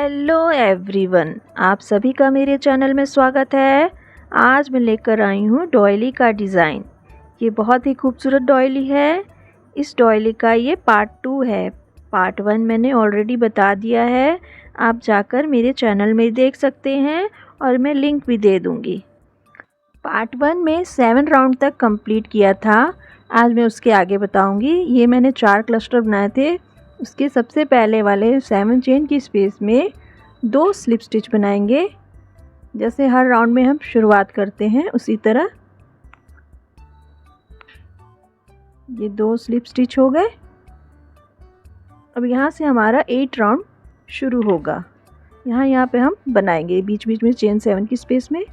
Hello everyone, आप सभी का मेरे चैनल में स्वागत है। आज मैं लेकर आई हूँ डॉयली का डिज़ाइन। ये बहुत ही खूबसूरत डॉयली है। इस डॉयली का ये पार्ट 2 है। पार्ट 1 मैंने ऑलरेडी बता दिया है, आप जाकर मेरे चैनल में देख सकते हैं और मैं लिंक भी दे दूँगी। पार्ट 1 में 7 राउंड तक कंप्लीट किया था। आज मैं उसके आगे बताऊँगी। ये मैंने 4 क्लस्टर बनाए थे। उसके सबसे पहले वाले 7 चेन की स्पेस में 2 स्लिप स्टिच बनाएंगे। जैसे हर राउंड में हम शुरुआत करते हैं उसी तरह ये 2 स्लिप स्टिच हो गए। अब यहाँ से हमारा 8 राउंड शुरू होगा। यहाँ पे हम बनाएंगे बीच बीच में चेन 7 की स्पेस में।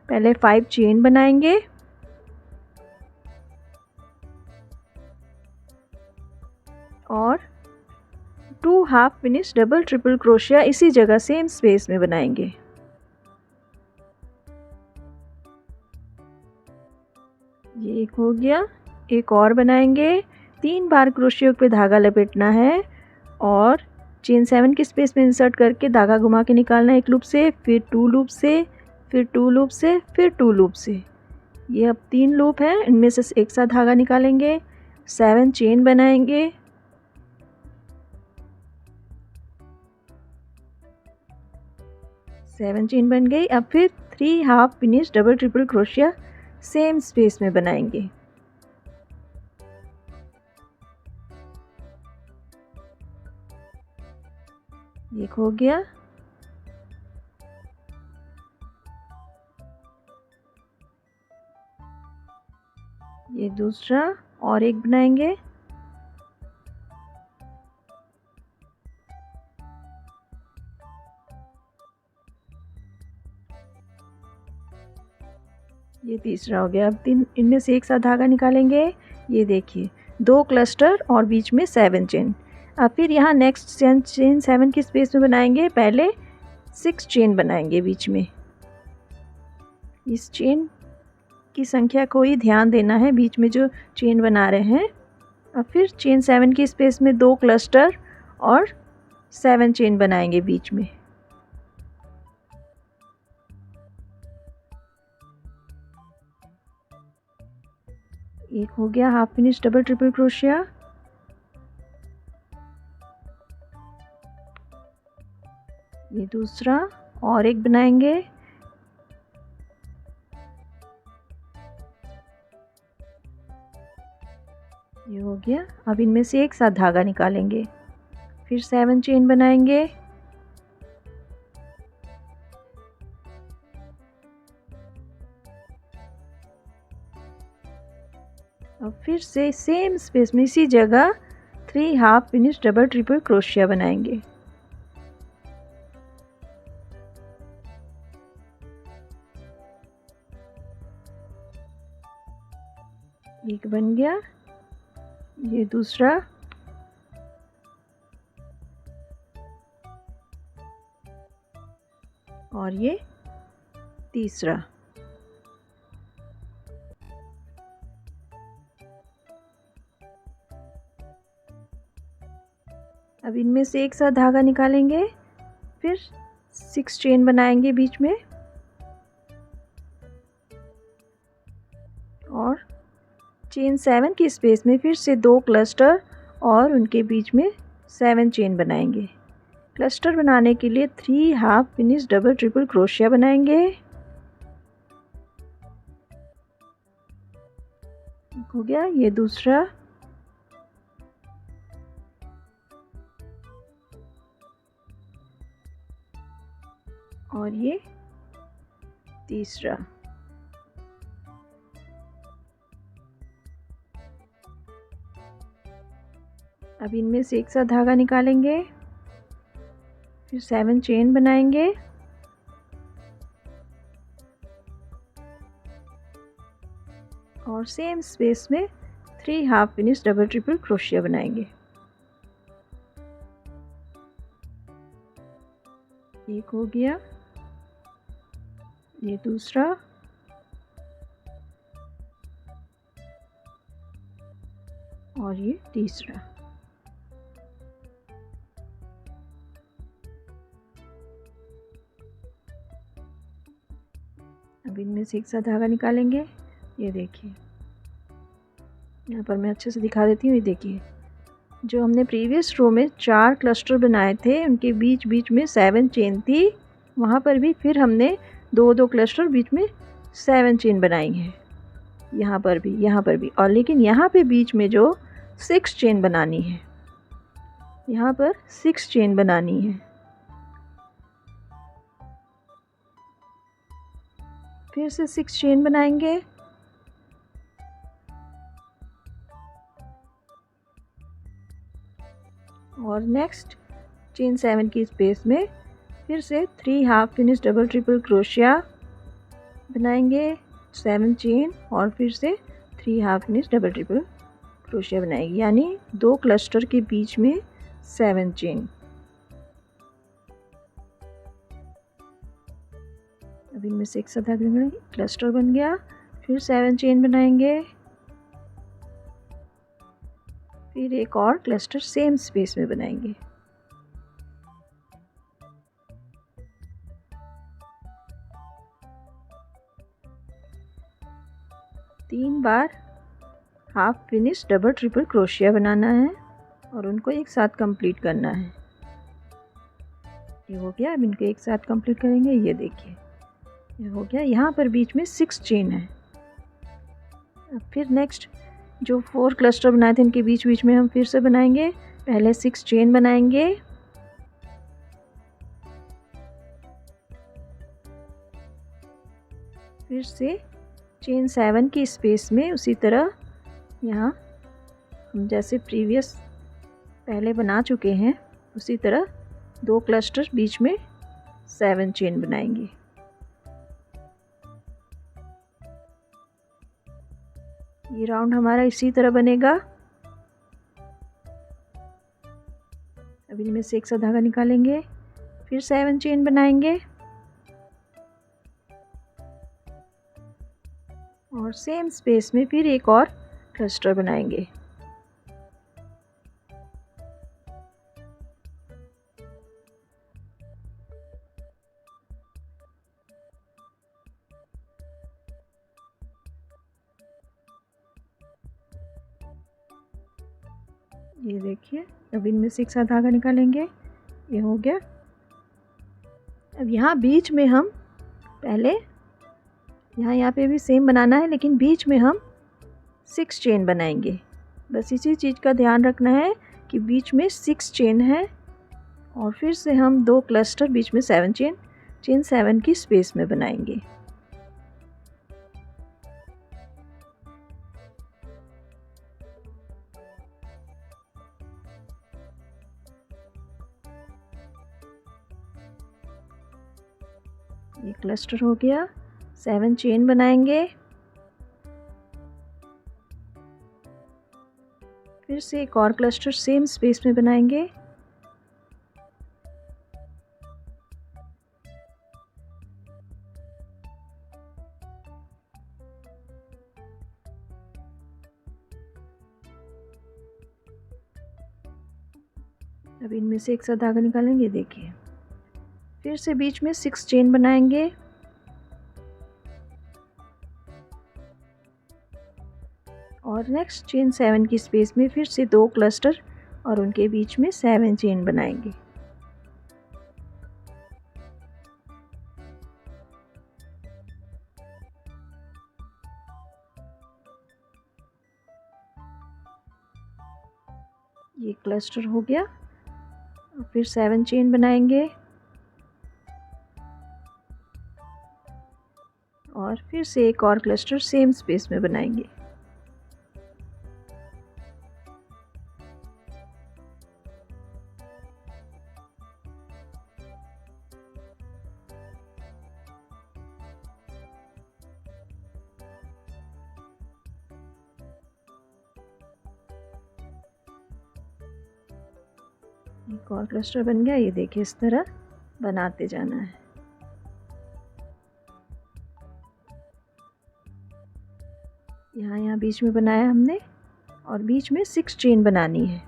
पहले 5 चेन बनाएंगे और 2 half finish double triple crochet इसी जगह सेम स्पेस में बनाएंगे। ये एक हो गया। एक और बनाएंगे। 3 बार क्रोशिया पे धागा लपेटना है और चेन 7 की स्पेस में इंसर्ट करके धागा घुमा के निकालना है एक लूप से, फिर 2 लूप से, फिर 2 लूप से, फिर 2 लूप से। ये अब 3 लूप हैं, इनमें से एक साथ धागा निकालेंगे। 7 चेन बनाएंगे। सेवन चेन बन गई। अब फिर 3 half finish double triple crochet same space में बनाएंगे। एक हो गया। ये दूसरा और एक बनाएंगे। ये तीसरा हो गया। अब 3 इनमें से एक साथ धागा निकालेंगे। ये देखिए 2 क्लस्टर और बीच में 7 चेन। अब फिर यहाँ नेक्स्ट चेन 7 की स्पेस में बनाएंगे। पहले 6 चेन बनाएंगे बीच में। इस चेन की संख्या को ही ध्यान देना है बीच में जो चेन बना रहे हैं। अब फिर चेन 7 की स्पेस में 2 क्लस्टर और 7 चेन बनाएंगे बीच में। एक हो गया half finish double triple crochet. ये दूसरा और एक बनाएंगे। ये हो गया। अब इनमें से एक साथ धागा निकालेंगे। फिर 7 चेन बनाएंगे। अब फिर से सेम स्पेस में इसी जगह 3 half finish double triple crochet बनाएंगे। एक बन गया। ये दूसरा और ये तीसरा। अब इनमें से एक साथ धागा निकालेंगे। फिर 6 चेन बनाएंगे बीच में और चेन 7 की स्पेस में फिर से 2 क्लस्टर और उनके बीच में 7 चेन बनाएंगे। क्लस्टर बनाने के लिए 3 half finish double triple crochet बनाएंगे। हो गया। ये दूसरा और ये तीसरा। अब इनमें से एक साथ धागा निकालेंगे। फिर 7 चेन बनाएंगे और सेम स्पेस में 3 half finish double triple crochet बनाएंगे। एक हो गया। ये दूसरा और ये तीसरा। अब इनमें से एक साथ धागा निकालेंगे। ये देखिए, यहाँ पर मैं अच्छे से दिखा देती हूँ। ये देखिए, जो हमने प्रीवियस रो में 4 क्लस्टर बनाए थे, उनके बीच बीच में 7 चेन थी। वहाँ पर भी फिर हमने 2-2 क्लस्टर बीच में 7 चेन बनाई हैं। यहाँ पर भी, और लेकिन यहाँ पे बीच में जो 6 चेन बनानी है, यहाँ पर 6 चेन बनानी है। फिर से 6 चेन बनाएंगे। और नेक्स्ट चेन 7 की स्पेस में फिर से 3 half finish double triple crochet बनाएंगे, 7 चेन, और फिर से 3 half finish double triple crochet बनाएंगे, यानी 2 क्लस्टर के बीच में 7 चेन। अब इनमें से एक साथ क्लस्टर बन गया। फिर 7 चेन बनाएंगे, फिर एक और क्लस्टर सेम स्पेस में बनाएंगे। तीन बार हाफ फिनिश डबल ट्रिपल क्रोशिया बनाना है और उनको एक साथ कंप्लीट करना है। ये हो गया। अब इनको एक साथ कंप्लीट करेंगे। ये देखिए, ये हो गया। यहाँ पर बीच में 6 चेन है। अब फिर नेक्स्ट जो 4 क्लस्टर बनाए थे, इनके बीच बीच में हम फिर से बनाएंगे। पहले 6 चेन बनाएंगे, फिर से चेन 7 की स्पेस में उसी तरह यहाँ हम जैसे प्रीवियस पहले बना चुके हैं उसी तरह 2 क्लस्टर बीच में 7 चेन बनाएंगे। ये राउंड हमारा इसी तरह बनेगा। अब इनमें से एक साथ धागा निकालेंगे, फिर 7 चेन बनाएंगे और सेम स्पेस में फिर एक और क्लस्टर बनाएंगे। ये देखिए, अब इनमें से एक साथ धागा निकालेंगे। ये हो गया। अब यहाँ बीच में हम पहले यहाँ पे भी सेम बनाना है, लेकिन बीच में हम 6 चेन बनाएंगे। बस इसी चीज़ का ध्यान रखना है कि बीच में 6 चेन है और फिर से हम 2 क्लस्टर बीच में 7 चेन 7 की स्पेस में बनाएंगे। ये क्लस्टर हो गया। 7 चेन बनाएंगे, फिर से एक और क्लस्टर सेम स्पेस में बनाएंगे। अब इनमें से एक साथ धागा निकालेंगे। देखिए, फिर से बीच में 6 चेन बनाएंगे और नेक्स्ट चेन 7 की स्पेस में फिर से 2 क्लस्टर और उनके बीच में 7 चेन बनाएंगे। ये क्लस्टर हो गया। फिर 7 चेन बनाएंगे और फिर से एक और क्लस्टर सेम स्पेस में बनाएंगे। एक और क्लस्टर बन गया। ये देखिए, इस तरह बनाते जाना है। यहाँ बीच में बनाया हमने और बीच में 6 चेन बनानी है।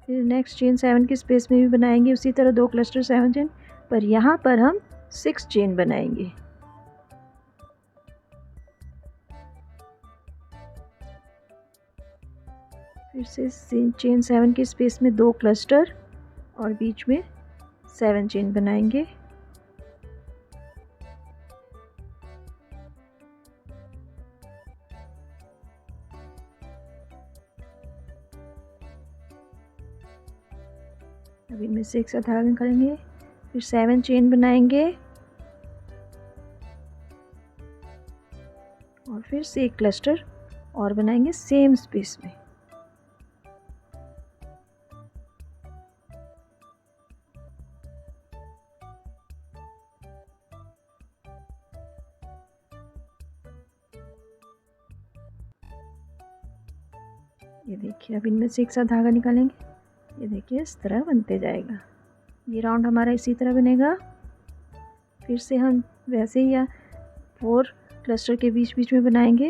फिर नेक्स्ट चेन 7 की स्पेस में भी बनाएंगे उसी तरह 2 क्लस्टर 7 चेन, पर यहाँ पर हम 6 चेन बनाएंगे। फिर से चेन 7 के स्पेस में 2 क्लस्टर और बीच में 7 चेन बनाएंगे। अब इनमें से एक साथ धागा निकालेंगे, फिर 7 चेन बनाएंगे और फिर से एक क्लस्टर और बनाएंगे सेम स्पेस में। ये देखिए, अब इनमें से एक साथ धागा निकालेंगे। ये देखिए, इस तरह बनते जाएगा। ये राउंड हमारा इसी तरह बनेगा। फिर से हम वैसे ही 4 क्लस्टर के बीच बीच में बनाएंगे।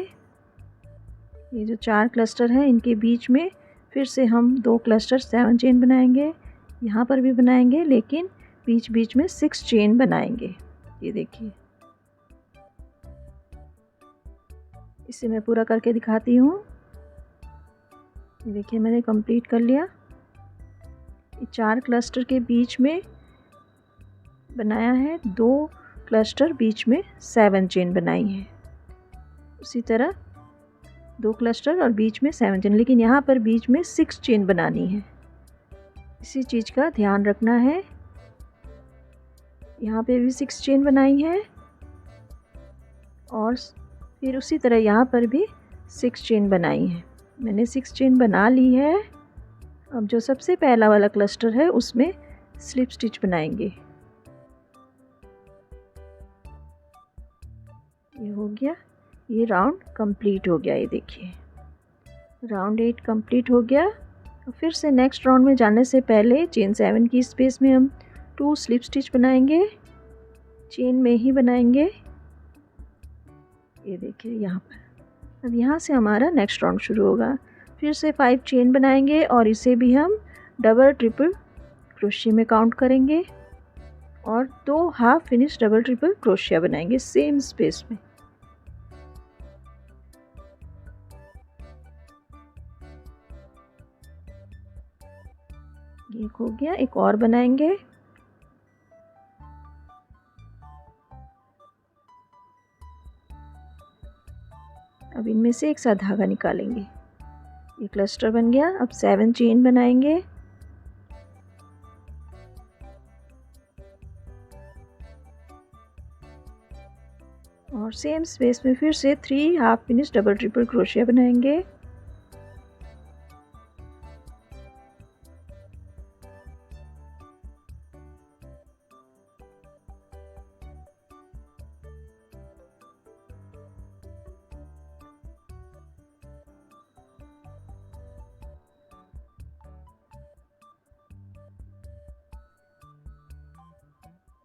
ये जो 4 क्लस्टर हैं इनके बीच में फिर से हम 2 क्लस्टर 7 चेन बनाएंगे। यहाँ पर भी बनाएंगे, लेकिन बीच बीच में 6 चेन बनाएंगे। ये देखिए, इसे मैं पूरा करके दिखाती हूँ। ये देखिए, मैंने कंप्लीट कर लिया। 4 क्लस्टर के बीच में बनाया है, 2 क्लस्टर बीच में 7 चेन बनाई है। उसी तरह 2 क्लस्टर और बीच में 7 चेन, लेकिन यहाँ पर बीच में 6 चेन बनानी है। इसी चीज़ का ध्यान रखना है। यहाँ पे भी 6 चेन बनाई है और फिर उसी तरह यहाँ पर भी 6 चेन बनाई है। मैंने 6 चेन बना ली है। अब जो सबसे पहला वाला क्लस्टर है उसमें स्लिप स्टिच बनाएंगे। ये हो गया, ये राउंड कंप्लीट हो गया। ये देखिए, राउंड 8 कंप्लीट हो गया। फिर से नेक्स्ट राउंड में जाने से पहले चेन 7 की स्पेस में हम 2 स्लिप स्टिच बनाएंगे, चेन में ही बनाएंगे। ये देखिए यहाँ पर। अब यहाँ से हमारा नेक्स्ट राउंड शुरू होगा। फिर से 5 चेन बनाएंगे और इसे भी हम डबल ट्रिपल क्रोशिया में काउंट करेंगे और 2 half finish double triple crochet बनाएंगे सेम स्पेस में। ये हो गया, एक और बनाएंगे। अब इनमें से एक साथ धागा निकालेंगे। ये क्लस्टर बन गया। अब 7 चेन बनाएंगे और सेम स्पेस में फिर से 3 half finish double triple crochet बनाएंगे।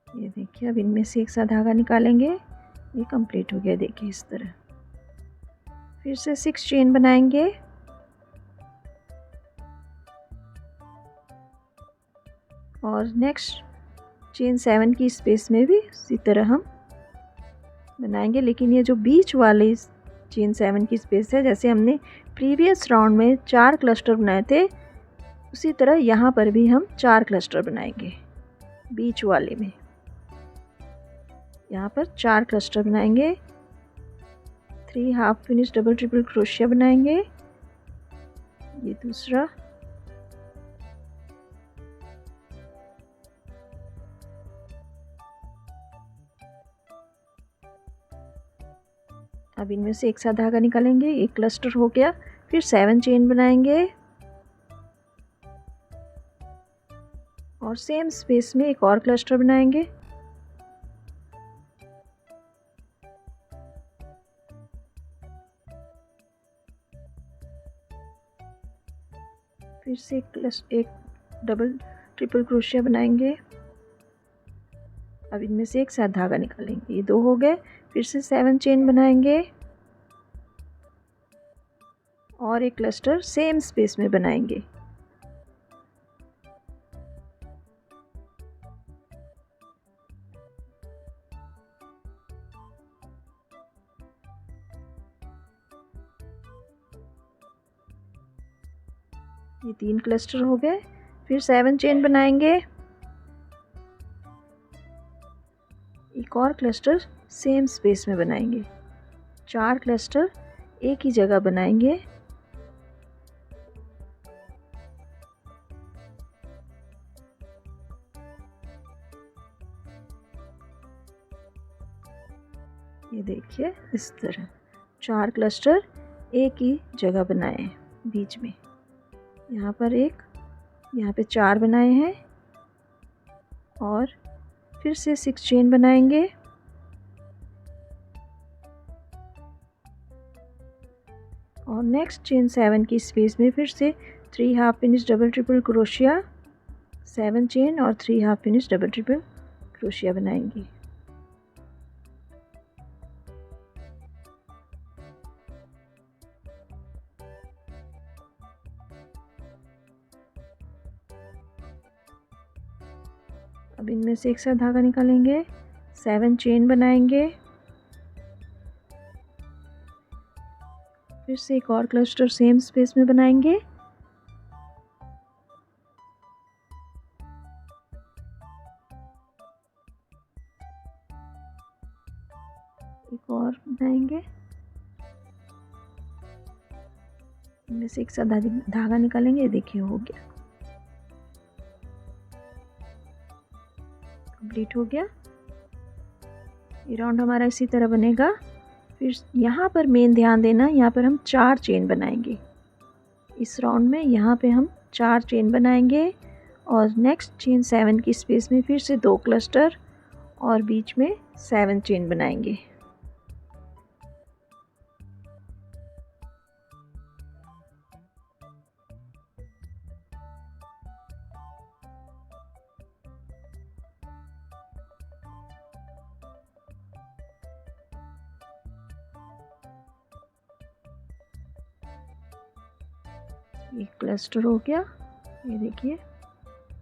ये देखिए, अब इनमें से एक साथ धागा निकालेंगे। ये कंप्लीट हो गया। देखिए इस तरह। फिर से 6 चेन बनाएंगे और नेक्स्ट चेन 7 की स्पेस में भी इसी तरह हम बनाएंगे, लेकिन ये जो बीच वाली चेन 7 की स्पेस है, जैसे हमने प्रीवियस राउंड में 4 क्लस्टर बनाए थे, उसी तरह यहाँ पर भी हम 4 क्लस्टर बनाएंगे। बीच वाले में यहाँ पर 4 क्लस्टर बनाएंगे, 3 half finish double triple crochet बनाएंगे। ये दूसरा, अब इनमें से एक साथ धागा निकालेंगे। एक क्लस्टर हो गया। फिर 7 चेन बनाएंगे और सेम स्पेस में एक और क्लस्टर बनाएंगे। फिर से एक डबल ट्रिपल क्रोशिया बनाएंगे। अब इनमें से एक साथ धागा निकालेंगे। ये 2 हो गए। फिर से 7 चेन बनाएंगे और एक क्लस्टर सेम स्पेस में बनाएंगे। ये 3 क्लस्टर हो गए। फिर 7 चेन बनाएंगे। एक और क्लस्टर सेम स्पेस में बनाएंगे। 4 क्लस्टर एक ही जगह बनाएंगे। ये देखिए इस तरह 4 क्लस्टर एक ही जगह बनाए हैं बीच में। यहाँ पर एक, यहाँ पे 4 बनाए हैं और फिर से 6 चेन बनाएंगे। और नेक्स्ट चेन 7 की स्पेस में फिर से 3 half finish double triple crochet, 7 chain और 3 half finish double triple crochet बनाएंगे। अब इनमें से एक साथ धागा निकालेंगे, 7 चेन बनाएंगे। फिर से एक और क्लस्टर सेम स्पेस में बनाएंगे। एक और बनाएंगे। इनमें से एक साथ धागा निकालेंगे। देखिए हो गया, कंप्लीट हो गया। ये राउंड हमारा इसी तरह बनेगा। फिर यहाँ पर मेन ध्यान देना, यहाँ पर हम 4 चेन बनाएंगे। इस राउंड में यहाँ पे हम 4 चेन बनाएंगे और नेक्स्ट चेन 7 की स्पेस में फिर से 2 क्लस्टर और बीच में 7 चेन बनाएंगे। एक क्लस्टर हो गया। ये देखिए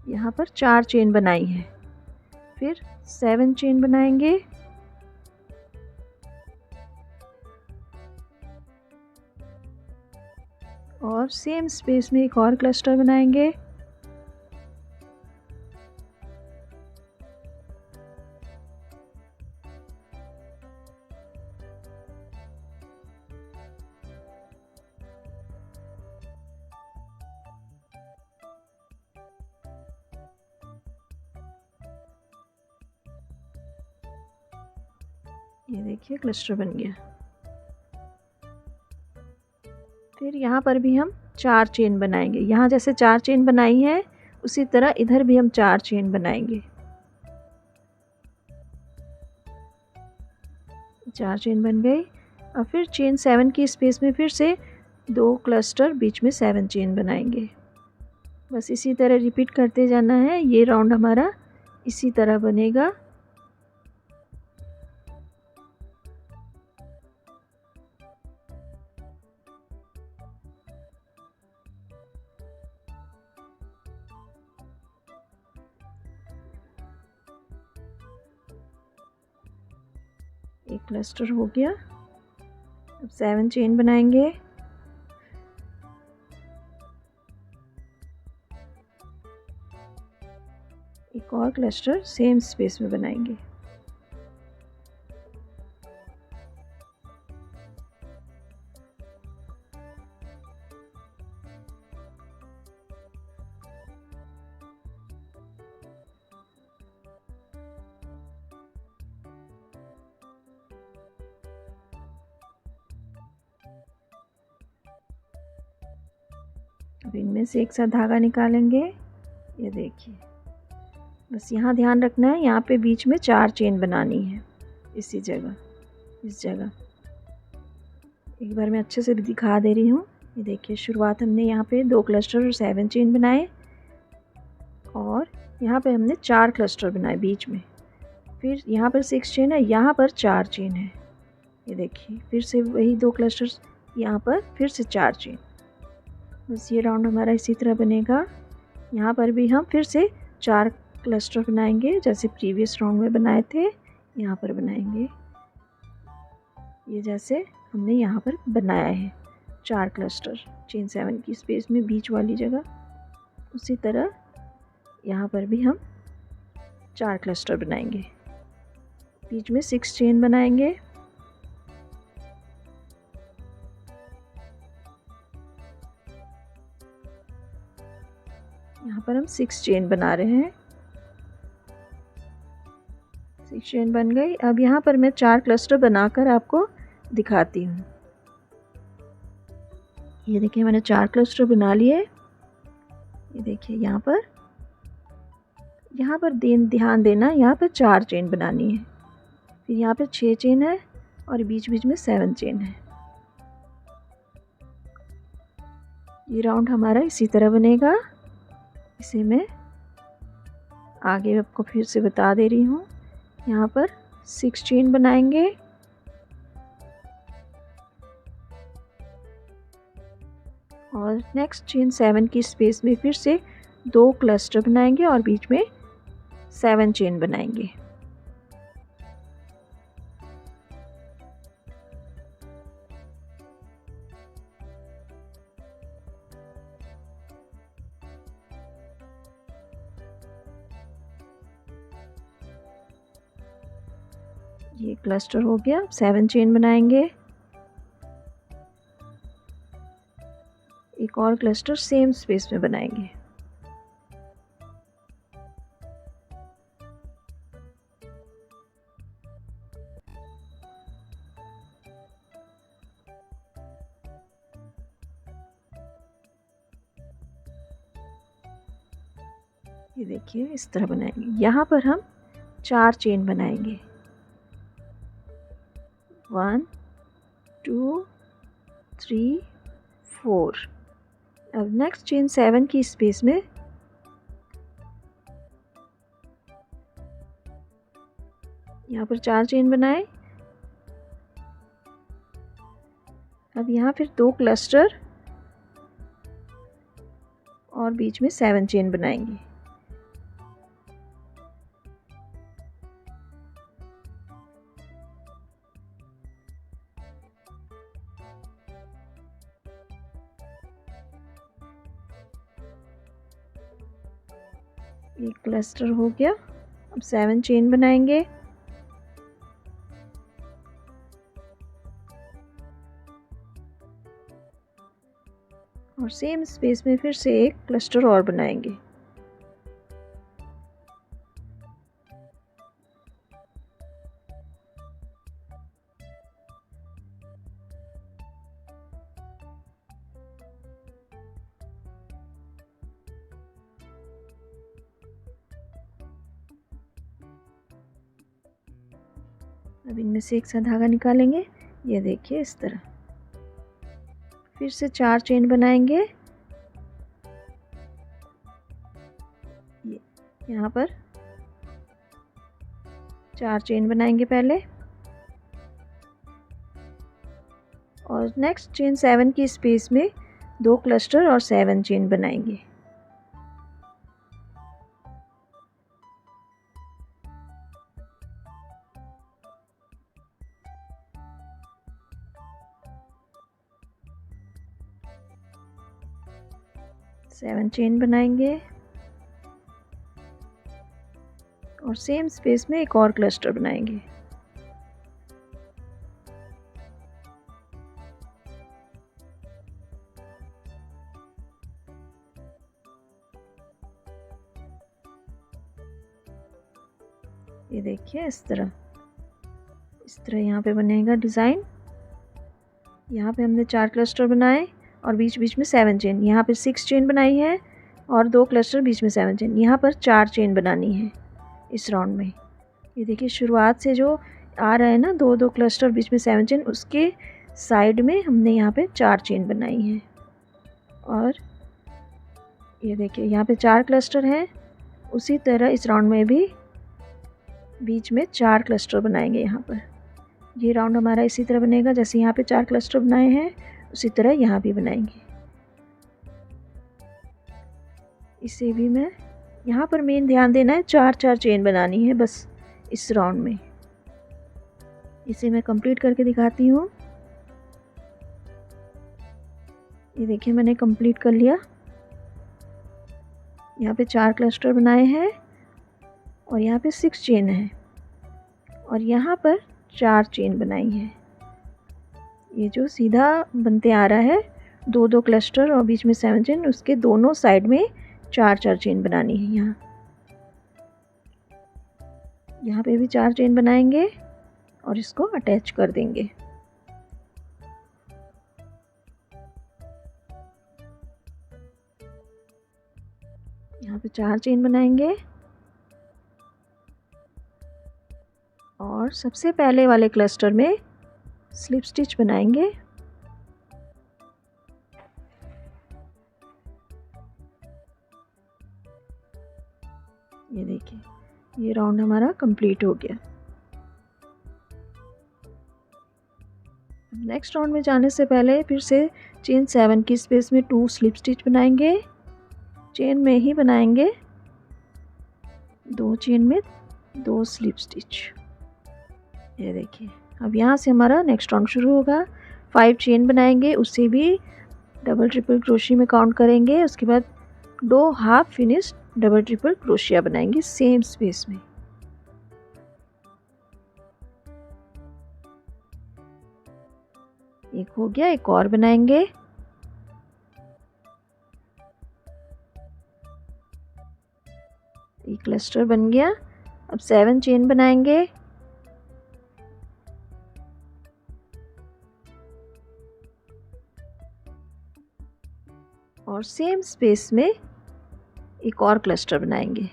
यहाँ पर 4 चेन बनाई है। फिर 7 चेन बनाएंगे और सेम स्पेस में एक और क्लस्टर बनाएंगे। ये देखिए क्लस्टर बन गया। फिर यहाँ पर भी हम 4 चेन बनाएंगे। यहाँ जैसे 4 चेन बनाई है उसी तरह इधर भी हम 4 चेन बनाएंगे। 4 चेन बन गई। और फिर चेन 7 की स्पेस में फिर से 2 क्लस्टर, बीच में 7 चेन बनाएंगे। बस इसी तरह रिपीट करते जाना है। ये राउंड हमारा इसी तरह बनेगा। एक क्लस्टर हो गया। अब 7 चेन बनाएंगे। एक और क्लस्टर सेम स्पेस में बनाएंगे। अब इनमें से एक साथ धागा निकालेंगे। ये देखिए, बस यहाँ ध्यान रखना है, यहाँ पे बीच में 4 चेन बनानी है। इसी जगह, इस जगह एक बार मैं अच्छे से दिखा दे रही हूँ। ये देखिए, शुरुआत हमने यहाँ पे 2 क्लस्टर और 7 चेन बनाए और यहाँ पे हमने 4 क्लस्टर बनाए बीच में। फिर यहाँ पर 6 चेन है, यहाँ पर 4 चेन है। ये देखिए, फिर से वही 2 क्लस्टर्स, यहाँ पर फिर से 4 चेन। बस ये राउंड हमारा इसी तरह बनेगा। यहाँ पर भी हम फिर से 4 क्लस्टर बनाएंगे जैसे प्रीवियस राउंड में बनाए थे। यहाँ पर बनाएंगे ये जैसे हमने यहाँ पर बनाया है। 4 क्लस्टर चेन 7 की स्पेस में बीच वाली जगह। उसी तरह यहाँ पर भी हम 4 क्लस्टर बनाएंगे, बीच में 6 चेन बनाएंगे। यहाँ पर हम 6 चेन बना रहे हैं। 6 चेन बन गई। अब यहाँ पर मैं 4 क्लस्टर बनाकर आपको दिखाती हूँ। ये देखिए मैंने 4 क्लस्टर बना लिए। ये देखिए यहाँ पर ध्यान देना, यहाँ पर 4 चेन बनानी है। फिर यहाँ पे 6 चेन है और बीच बीच में 7 चेन है। ये राउंड हमारा इसी तरह बनेगा। इसे मैं आगे आपको फिर से बता दे रही हूँ। यहाँ पर 6 चेन बनाएंगे, और नेक्स्ट चेन 7 की स्पेस में फिर से 2 क्लस्टर बनाएंगे और बीच में 7 चेन बनाएंगे। ये क्लस्टर हो गया। 7 चेन बनाएंगे, एक और क्लस्टर सेम स्पेस में बनाएंगे। ये देखिए इस तरह बनाएंगे। यहाँ पर हम 4 चेन बनाएंगे, 1 2 3 4। अब नेक्स्ट चेन 7 की स्पेस में यहाँ पर 4 चेन बनाए। अब यहाँ फिर 2 क्लस्टर और बीच में 7 चेन बनाएंगे। एक क्लस्टर हो गया। अब 7 चेन बनाएंगे, और सेम स्पेस में फिर से एक क्लस्टर और बनाएंगे। अब इनमें से एक सा धागा निकालेंगे। ये देखिए इस तरह। फिर से 4 चेन बनाएंगे। यहाँ पर 4 चेन बनाएंगे पहले, और नेक्स्ट चेन 7 की स्पेस में 2 क्लस्टर और 7 चेन बनाएंगे। सेवन चेन बनाएंगे और सेम स्पेस में एक और क्लस्टर बनाएंगे। ये देखिए इस तरह यहाँ पे बनेगा डिज़ाइन। यहाँ पे हमने 4 क्लस्टर बनाए और बीच बीच में 7 चेन। यहाँ पे 6 चेन बनाई है और 2 क्लस्टर बीच में 7 चेन। यहाँ पर 4 चेन बनानी है इस राउंड में। ये देखिए शुरुआत से जो आ रहा है ना 2-2 क्लस्टर बीच में 7 चेन, उसके साइड में हमने यहाँ पे 4 चेन बनाई है। और ये देखिए यहाँ पे 4 क्लस्टर हैं। उसी तरह इस राउंड में भी बीच में 4 क्लस्टर बनाएंगे। यहाँ पर ये राउंड हमारा इसी तरह बनेगा, जैसे यहाँ पे 4 क्लस्टर बनाए हैं उसी तरह यहाँ भी बनाएंगे। इसे भी मैं यहाँ पर मेन ध्यान देना है, 4-4 चेन बनानी है बस इस राउंड में। इसे मैं कंप्लीट करके दिखाती हूँ। ये देखिए मैंने कंप्लीट कर लिया। यहाँ पे 4 क्लस्टर बनाए हैं और यहाँ पे 6 चेन है और यहाँ पर 4 चेन बनाई है। ये जो सीधा बनते आ रहा है 2-2 क्लस्टर और बीच में 7 चेन, उसके दोनों साइड में 4-4 चेन बनानी है। यहाँ पे भी 4 चेन बनाएंगे और इसको अटैच कर देंगे। यहाँ पे 4 चेन बनाएंगे और सबसे पहले वाले क्लस्टर में स्लिप स्टिच बनाएंगे। ये देखिए ये राउंड हमारा कंप्लीट हो गया। नेक्स्ट राउंड में जाने से पहले फिर से चेन 7 की स्पेस में 2 स्लिप स्टिच बनाएंगे। चेन में ही बनाएंगे, 2 चेन में 2 स्लिप स्टिच। ये देखिए अब यहाँ से हमारा नेक्स्ट राउंड शुरू होगा। 5 चेन बनाएंगे, उससे भी डबल ट्रिपल क्रोशिया में काउंट करेंगे। उसके बाद 2 half finish double triple crochet बनाएंगे सेम स्पेस में। एक हो गया, एक और बनाएंगे। एक क्लस्टर बन गया। अब 7 चेन बनाएंगे और सेम स्पेस में एक और क्लस्टर बनाएंगे।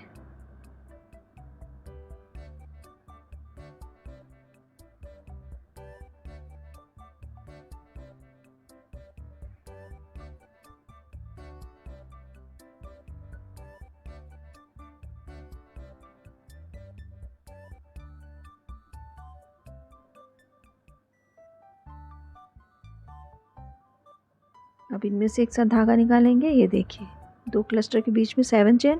अब इनमें से एक साथ धागा निकालेंगे। ये देखिए 2 क्लस्टर के बीच में 7 चेन।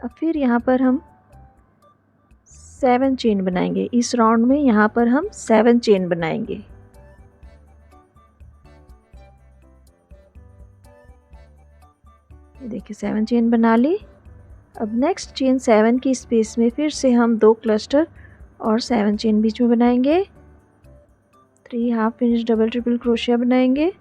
अब फिर यहाँ पर हम 7 चेन बनाएंगे। इस राउंड में यहाँ पर हम 7 चेन बनाएंगे। ये देखिए 7 चेन बना ली। अब नेक्स्ट चेन 7 की स्पेस में फिर से हम 2 क्लस्टर और 7 चेन बीच में बनाएंगे। 3 half finish double triple crochet बनाएंगे।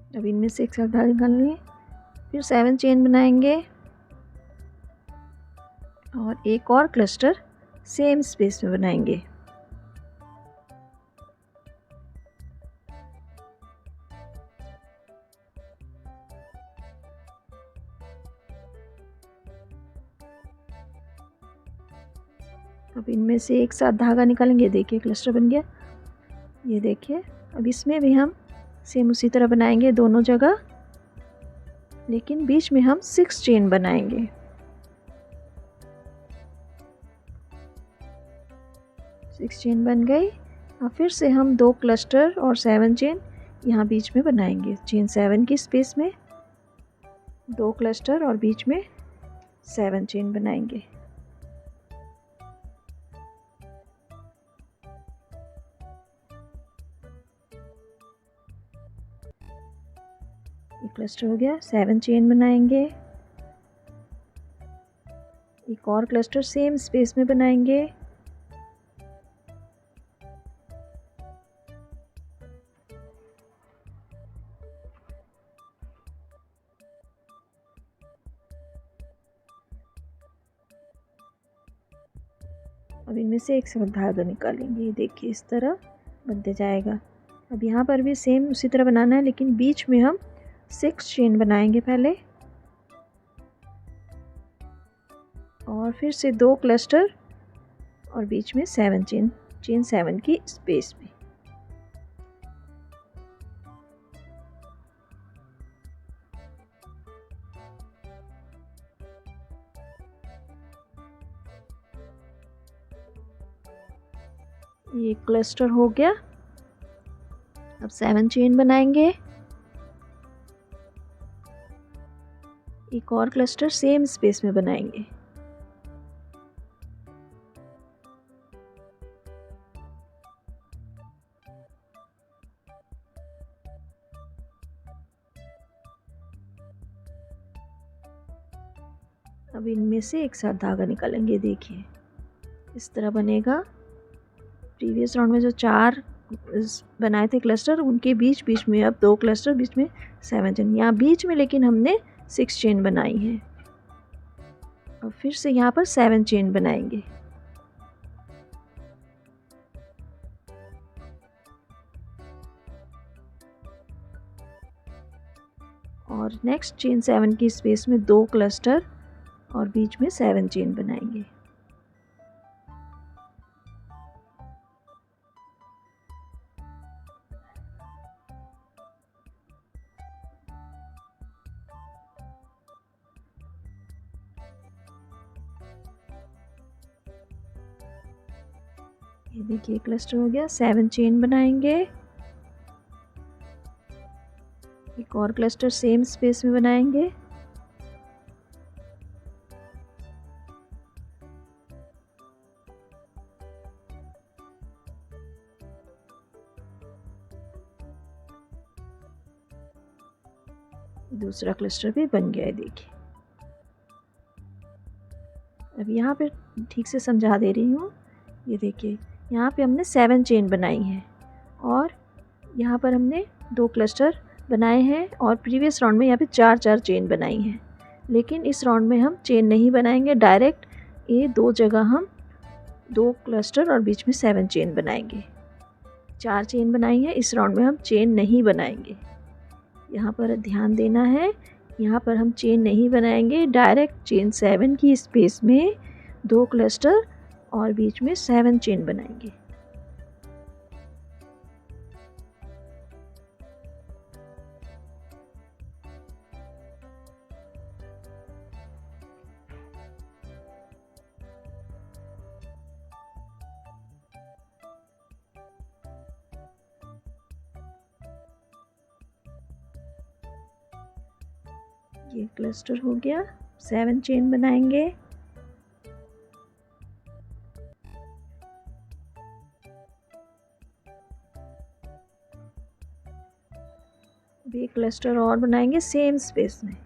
अब इनमें से एक साथ धागा निकालेंगे। फिर 7 चेन बनाएंगे और एक और क्लस्टर सेम स्पेस में बनाएंगे। अब इनमें से एक साथ धागा निकालेंगे। देखिए क्लस्टर बन गया। ये देखिए अब इसमें भी हम सेम उसी तरह बनाएंगे दोनों जगह, लेकिन बीच में हम 6 चेन बनाएंगे। सिक्स चेन बन गई। अब फिर से हम 2 क्लस्टर और 7 चेन यहाँ बीच में बनाएंगे। चेन 7 की स्पेस में 2 क्लस्टर और बीच में 7 चेन बनाएंगे। एक क्लस्टर हो गया, 7 चेन बनाएंगे। एक और क्लस्टर सेम स्पेस में बनाएंगे। अब इनमें से एक साथ धागा निकालेंगे। ये देखिए इस तरह बनते जाएगा। अब यहाँ पर भी सेम उसी तरह बनाना है, लेकिन बीच में हम 6 चेन बनाएंगे पहले और फिर से 2 क्लस्टर और बीच में 7 चेन, चेन 7 की स्पेस में। ये क्लस्टर हो गया। अब 7 चेन बनाएंगे एक और क्लस्टर सेम स्पेस में बनाएंगे। अब इनमें से एक साथ धागा निकालेंगे। देखिए इस तरह बनेगा। प्रीवियस राउंड में जो 4 बनाए थे क्लस्टर, उनके बीच बीच में अब 2 क्लस्टर, बीच में 7 चेन। यहाँ बीच में लेकिन हमने 6 चेन बनाई है। और फिर से यहाँ पर 7 चेन बनाएंगे। और नेक्स्ट चेन 7 की स्पेस में 2 क्लस्टर और बीच में 7 चेन बनाएंगे। ये देखिए क्लस्टर हो गया। 7 चेन बनाएंगे। एक और क्लस्टर सेम स्पेस में बनाएंगे। दूसरा क्लस्टर भी बन गया है। देखिए अब यहाँ पे ठीक से समझा दे रही हूँ। ये देखिए यहाँ पे हमने 7 चेन बनाई है और यहाँ पर हमने 2 क्लस्टर बनाए हैं और प्रीवियस राउंड में यहाँ पे 4 चेन बनाई हैं। लेकिन इस राउंड में हम चेन नहीं बनाएंगे, डायरेक्ट ये 2 जगह हम 2 क्लस्टर और बीच में 7 चेन बनाएंगे। 4 चेन बनाई है, इस राउंड में हम चेन नहीं बनाएंगे। यहाँ पर ध्यान देना है, यहाँ पर हम चेन नहीं बनाएंगे, डायरेक्ट चेन 7 की स्पेस में 2 क्लस्टर और बीच में 7 चेन बनाएंगे। ये क्लस्टर हो गया। 7 चेन बनाएंगे। एक क्लस्टर और बनाएंगे सेम स्पेस में।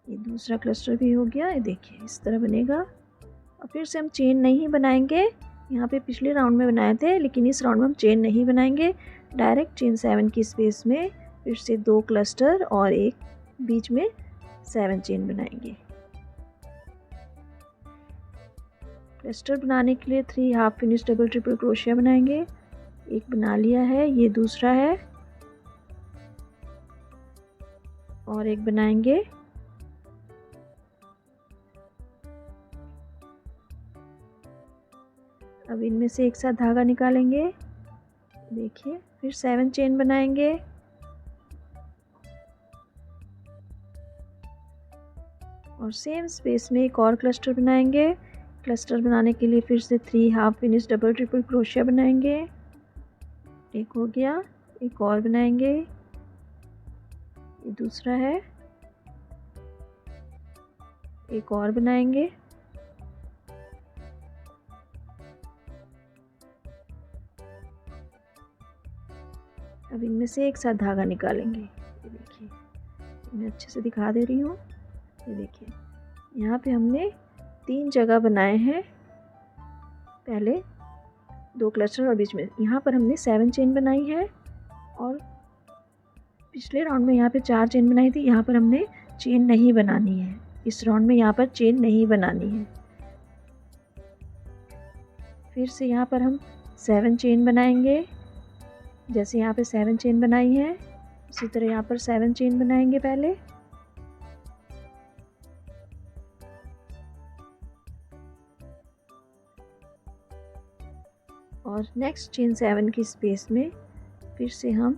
ये दूसरा क्लस्टर भी हो गया। ये देखिए इस तरह बनेगा। और फिर से हम चेन नहीं बनाएंगे। यहाँ पे पिछले राउंड में बनाए थे, लेकिन इस राउंड में हम चेन नहीं बनाएंगे, डायरेक्ट चेन 7 की स्पेस में फिर से 2 क्लस्टर और एक बीच में 7 चेन बनाएंगे। क्लस्टर बनाने के लिए 3 half finish double triple crochet बनाएंगे। एक बना लिया है, ये दूसरा है और एक बनाएंगे। अब इनमें से एक साथ धागा निकालेंगे। देखिए फिर 7 चेन बनाएंगे। और सेम स्पेस में एक और क्लस्टर बनाएंगे। क्लस्टर बनाने के लिए फिर से 3 half finish double triple crochet बनाएंगे। एक हो गया, एक और बनाएंगे। ये दूसरा है, एक और बनाएंगे। अब इनमें से एक साथ धागा निकालेंगे। ये देखिए मैं अच्छे से दिखा दे रही हूँ। ये देखिए यहाँ पे हमने 3 जगह बनाए हैं। पहले 2 क्लस्टर और बीच में यहाँ पर हमने 7 चेन बनाई है और पिछले राउंड में यहाँ पे 4 चेन बनाई थी। यहाँ पर हमने चेन नहीं बनानी है। इस राउंड में यहाँ पर चेन नहीं बनानी है। फिर से यहाँ पर हम 7 चेन बनाएंगे। जैसे यहाँ पे 7 चेन बनाई है, उसी तरह यहाँ पर 7 चेन बनाएंगे पहले। और नेक्स्ट चेन 7 की स्पेस में फिर से हम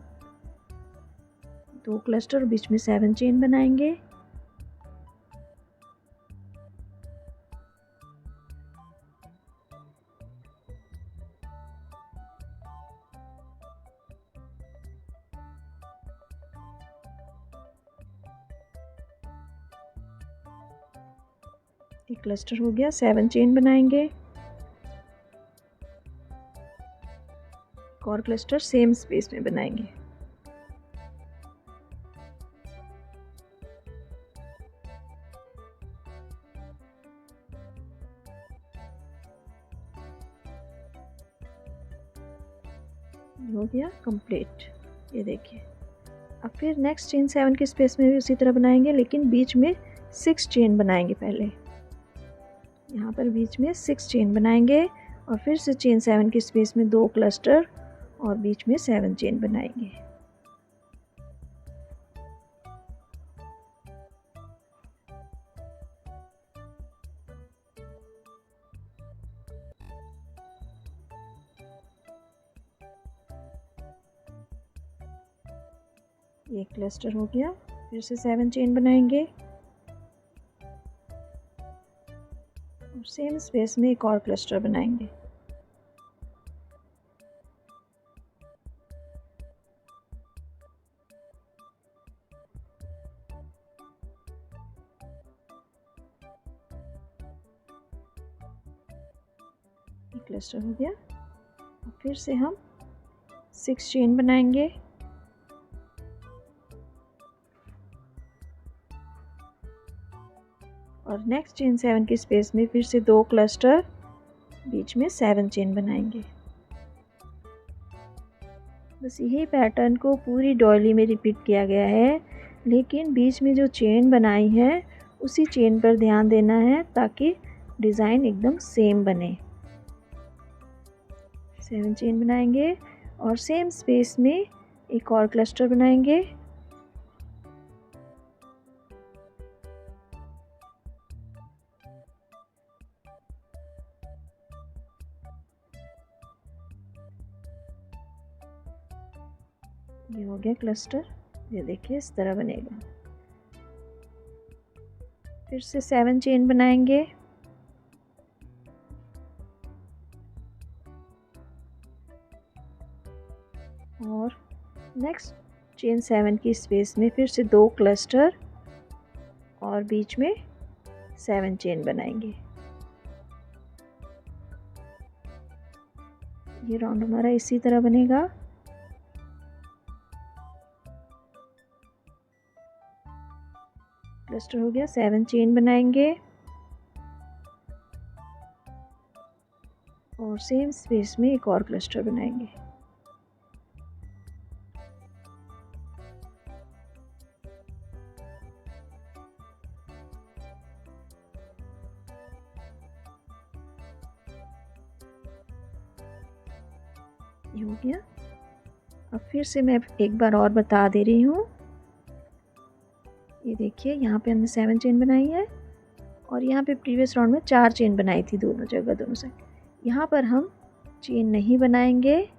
2 क्लस्टर और बीच में 7 चेन बनाएंगे। एक क्लस्टर हो गया, 7 चेन बनाएंगे। एक और क्लस्टर सेम स्पेस में बनाएंगे। हो गया कंप्लीट। ये देखिए, अब फिर नेक्स्ट चेन 7 के स्पेस में भी उसी तरह बनाएंगे, लेकिन बीच में 6 चेन बनाएंगे। पहले यहाँ पर बीच में 6 चेन बनाएंगे और फिर से चेन 7 के स्पेस में 2 क्लस्टर और बीच में 7 चेन बनाएंगे। ये क्लस्टर हो गया, फिर से 7 चेन बनाएंगे और सेम स्पेस में एक और क्लस्टर बनाएंगे। ये क्लस्टर हो गया और फिर से हम 6 चेन बनाएंगे और नेक्स्ट चेन 7 की स्पेस में फिर से 2 क्लस्टर, बीच में 7 चेन बनाएंगे। बस यही पैटर्न को पूरी डॉयली में रिपीट किया गया है, लेकिन बीच में जो चेन बनाई है उसी चेन पर ध्यान देना है ताकि डिज़ाइन एकदम सेम बने। 7 चेन बनाएंगे और सेम स्पेस में एक और क्लस्टर बनाएंगे। ये हो गया क्लस्टर। ये देखिए इस तरह बनेगा। फिर से 7 चेन बनाएंगे और नेक्स्ट चेन 7 की स्पेस में फिर से 2 क्लस्टर और बीच में 7 चेन बनाएंगे। ये राउंड हमारा इसी तरह बनेगा। क्लस्टर हो गया, 7 चेन बनाएंगे और सेम स्पेस में एक और क्लस्टर बनाएंगे। ये हो गया। अब फिर से मैं एक बार और बता दे रही हूँ। ये देखिए, यहाँ पे हमने 7 चेन बनाई है और यहाँ पे प्रीवियस राउंड में 4 चेन बनाई थी दोनों जगह, दोनों साइड। यहाँ पर हम चेन नहीं बनाएंगे,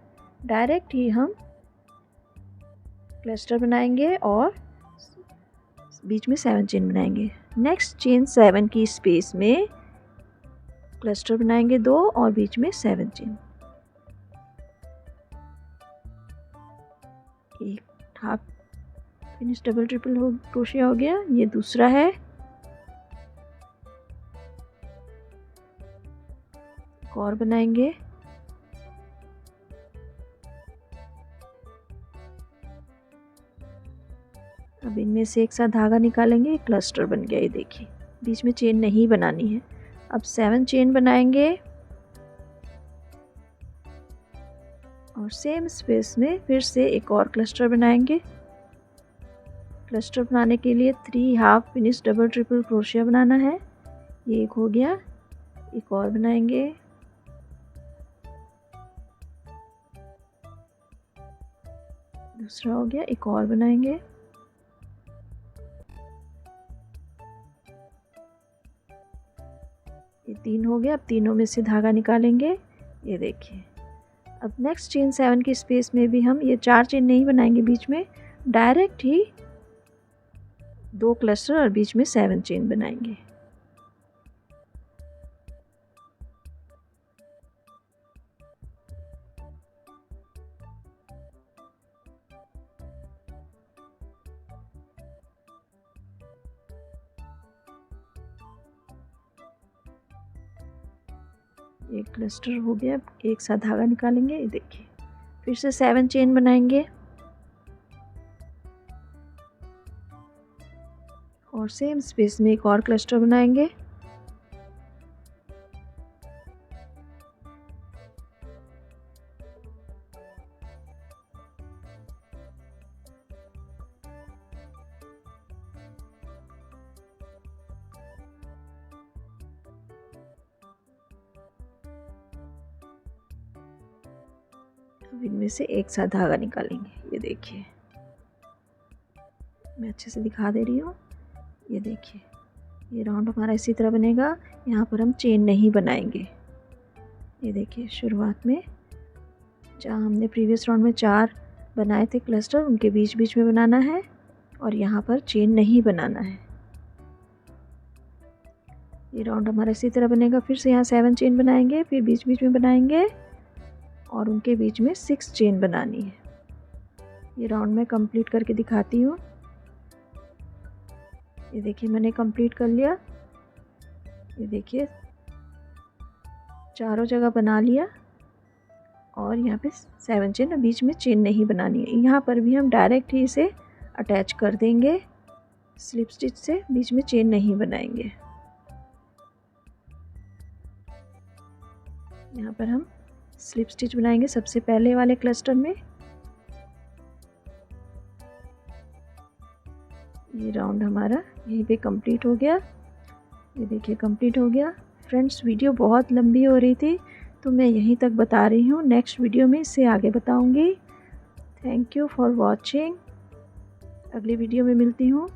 डायरेक्ट ही हम क्लस्टर बनाएंगे और बीच में 7 चेन बनाएंगे। नेक्स्ट चेन 7 की स्पेस में क्लस्टर बनाएंगे 2 और बीच में 7 चेन। एक half finish double triple crochet हो गया। ये दूसरा है। एक और बनाएंगे। अब इनमें से एक साथ धागा निकालेंगे, क्लस्टर बन गया। ये देखिए, बीच में चेन नहीं बनानी है। अब 7 चेन बनाएंगे और सेम स्पेस में फिर से एक और क्लस्टर बनाएंगे। क्लस्टर बनाने के लिए 3 हाफ फिनिश डबल ट्रिपल क्रोशिया बनाना है। ये एक हो गया, एक और बनाएंगे। दूसरा हो गया, एक और बनाएंगे। ये 3 हो गया। अब तीनों में से धागा निकालेंगे। ये देखिए, अब नेक्स्ट चेन 7 की स्पेस में भी हम ये 4 चेन नहीं बनाएंगे बीच में, डायरेक्ट ही 2 क्लस्टर और बीच में 7 चेन बनाएंगे। एक क्लस्टर हो गया, एक साथ धागा निकालेंगे, ये देखिए फिर से 7 चेन बनाएंगे और सेम स्पेस में एक और क्लस्टर बनाएंगे। अब इनमें से एक साथ धागा निकालेंगे, ये देखिए मैं अच्छे से दिखा दे रही हूँ। ये देखिए ये राउंड हमारा इसी तरह बनेगा। यहाँ पर हम चेन नहीं बनाएंगे। ये देखिए शुरुआत में जहाँ हमने प्रीवियस राउंड में 4 बनाए थे क्लस्टर, उनके बीच बीच में बनाना है और यहाँ पर चेन नहीं बनाना है। ये राउंड हमारा इसी तरह बनेगा। फिर से यहाँ 7 चेन बनाएंगे, फिर बीच बीच में बनाएंगे और उनके बीच में 6 चेन बनानी है। ये राउंड मैं कंप्लीट करके दिखाती हूँ। ये देखिए मैंने कंप्लीट कर लिया। ये देखिए चारों जगह बना लिया और यहाँ पे 7 चेन और बीच में चेन नहीं बनानी है। यहाँ पर भी हम डायरेक्ट ही इसे अटैच कर देंगे स्लिप स्टिच से, बीच में चेन नहीं बनाएंगे। यहाँ पर हम स्लिप स्टिच बनाएंगे सबसे पहले वाले क्लस्टर में। ये राउंड हमारा यहीं पे कंप्लीट हो गया। ये देखिए कंप्लीट हो गया। फ्रेंड्स वीडियो बहुत लंबी हो रही थी तो मैं यहीं तक बता रही हूँ, नेक्स्ट वीडियो में इससे आगे बताऊँगी। Thank you for watching. अगली वीडियो में मिलती हूँ।